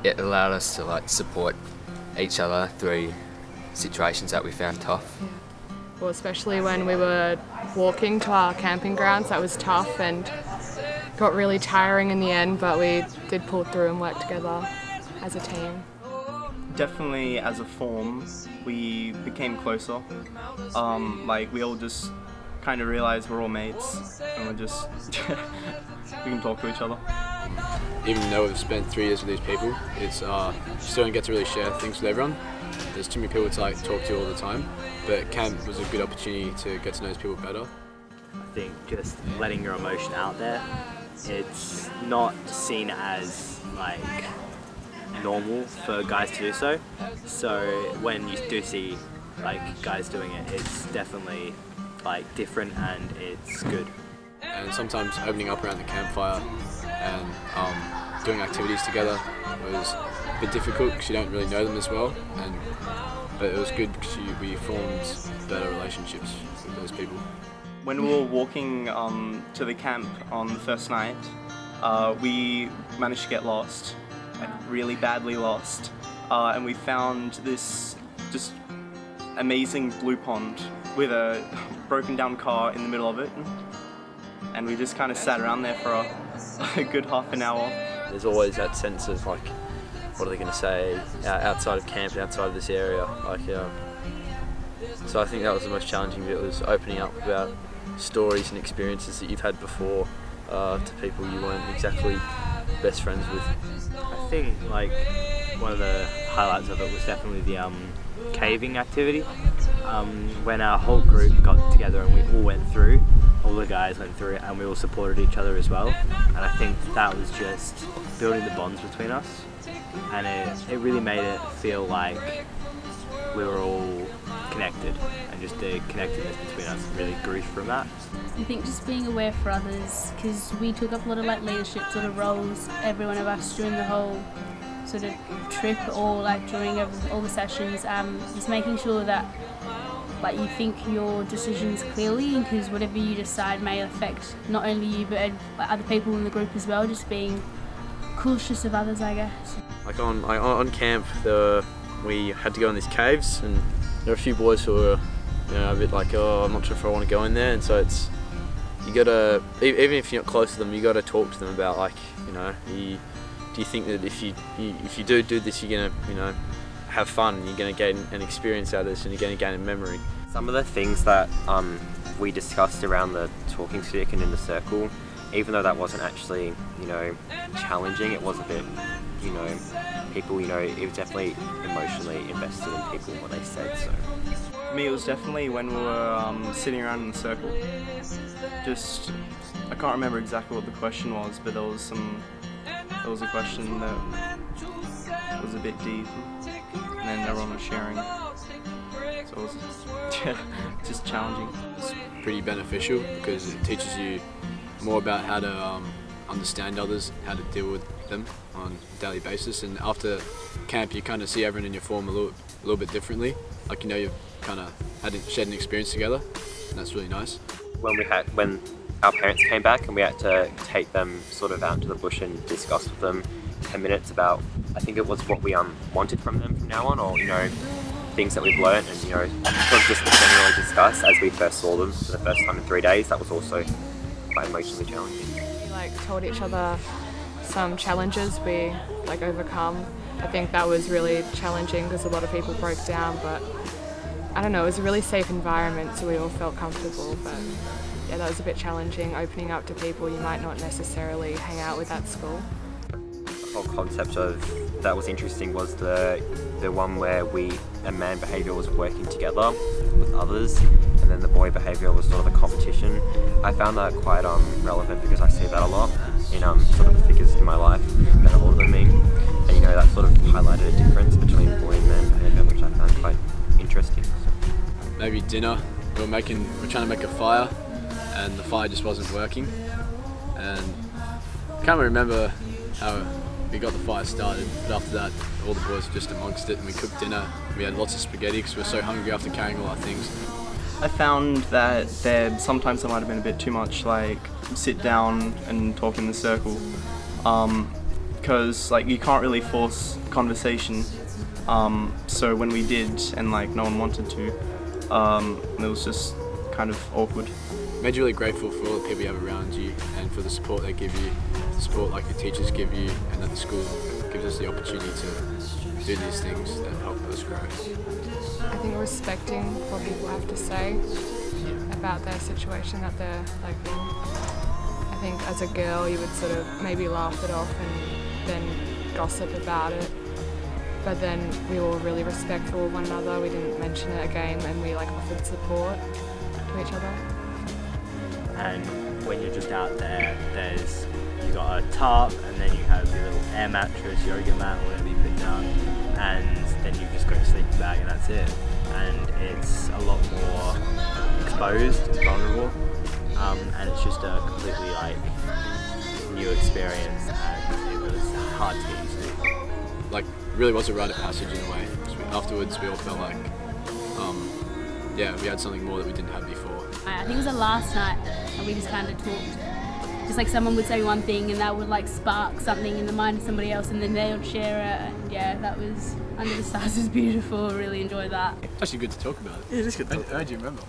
it allowed us to like support each other through situations that we found tough. Yeah. Well, especially when we were walking to our camping grounds, that was tough and got really tiring in the end, but we did pull through and work together as a team. Definitely as a form, we became closer. Like we all just kind of realized we're all mates and we're just, we can talk to each other. Even though we've spent 3 years with these people, it's you still don't get to really share things with everyone. There's too many people to like talk to all the time, but camp was a good opportunity to get to know those people better. I think just letting your emotion out there, it's not seen as like normal for guys to do so. So when you do see like guys doing it, it's definitely like different and it's good. And sometimes opening up around the campfire and doing activities together was a bit difficult because you don't really know them as well. But it was good because we formed better relationships with those people. When we were walking to the camp on the first night, we managed to get lost, like really badly lost, and we found this just amazing blue pond with a broken down car in the middle of it, and we just kind of sat around there for a good half an hour. There's always that sense of like, what are they going to say outside of camp, outside of this area? So I think that was the most challenging bit, was opening up about stories and experiences that you've had before to people you weren't exactly best friends with. I think like one of the highlights of it was definitely the caving activity. When our whole group got together and we all went through, all the guys went through it and we all supported each other as well. And I think that was just building the bonds between us, and it really made it feel like we were all connected, and just the connectedness between us really grew from that. I think just being aware for others, because we took up a lot of like leadership sort of roles, every one of us during the whole sort of trip or like during all the sessions, just making sure that like you think your decisions clearly, because whatever you decide may affect not only you but other people in the group as well. Just being cautious of others, I guess. Like on camp, we had to go in these caves, and there were a few boys who were, a bit like, oh, I'm not sure if I want to go in there, and so you gotta, even if you're not close to them, you gotta talk to them about like, do you think that if you do this, you're gonna, have fun, and you're gonna gain an experience out of this, and you're gonna gain a memory. Some of the things that we discussed around the talking stick and in the circle, even though that wasn't actually, challenging, it was a bit, people, it was definitely emotionally invested in people and what they said. So for me, it was definitely when we were sitting around in the circle. I can't remember exactly what the question was, but there was a question that was a bit deep, and then everyone was sharing. So it was just challenging. It's pretty beneficial because it teaches you more about how to understand others, how to deal with them on a daily basis. And after camp, you kind of see everyone in your form a little bit differently. Like, you've kind of shared an experience together, and that's really nice. When our parents came back and we had to take them sort of out into the bush and discuss with them 10 minutes about, I think it was what we wanted from them from now on, or things that we've learned, and sort of just generally discuss as we first saw them for the first time in 3 days. That was also quite emotionally challenging. We told each other some challenges we overcome. I think that was really challenging because a lot of people broke down, but I don't know, it was a really safe environment, so we all felt comfortable. But yeah, that was a bit challenging, opening up to people you might not necessarily hang out with at school. The whole concept of that was interesting was the one where a man behaviour was working together with others, and then the boy behaviour was sort of a competition. I found that quite relevant because I see that a lot in sort of figures in my life that are older than me, and that sort of highlighted a difference between boy and man behaviour, which I found quite interesting. So. Maybe dinner. We're trying to make a fire, and the fire just wasn't working, and I can't remember how we got the fire started, but after that all the boys were just amongst it, and we cooked dinner. We had lots of spaghetti because we were so hungry after carrying all our things. I found that sometimes there might have been a bit too much sit down and talk in the circle, because like you can't really force conversation. So when we did, and like no one wanted to, it was just kind of awkward. Made you really grateful for all the people you have around you and for the support they give you, the support like the teachers give you, and that the school gives us the opportunity to do these things that help us grow. I think respecting what people have to say about their situation that they're like in. I think as a girl you would sort of maybe laugh it off and then gossip about it. But then we were really respectful of one another. We didn't mention it again, and we like offered support to each other. And when you're just out there, you got a tarp, and then you have your little air mattress, yoga mat, whatever you put down, and then you just got your sleeping bag, and that's it. And it's a lot more exposed, it's vulnerable, and it's just a completely like new experience, and it was hard to get used to. Like, really was a rite of passage in a way. Afterwards, we all felt like, we had something more that we didn't have before. I think it was the last night, and we just kind of talked. Just like someone would say one thing, and that would like spark something in the mind of somebody else, and then they would share it. And yeah, that was Under the Stars was beautiful. Really enjoyed that. It's actually good to talk about it. Yeah, it is good to talk about. How do you remember?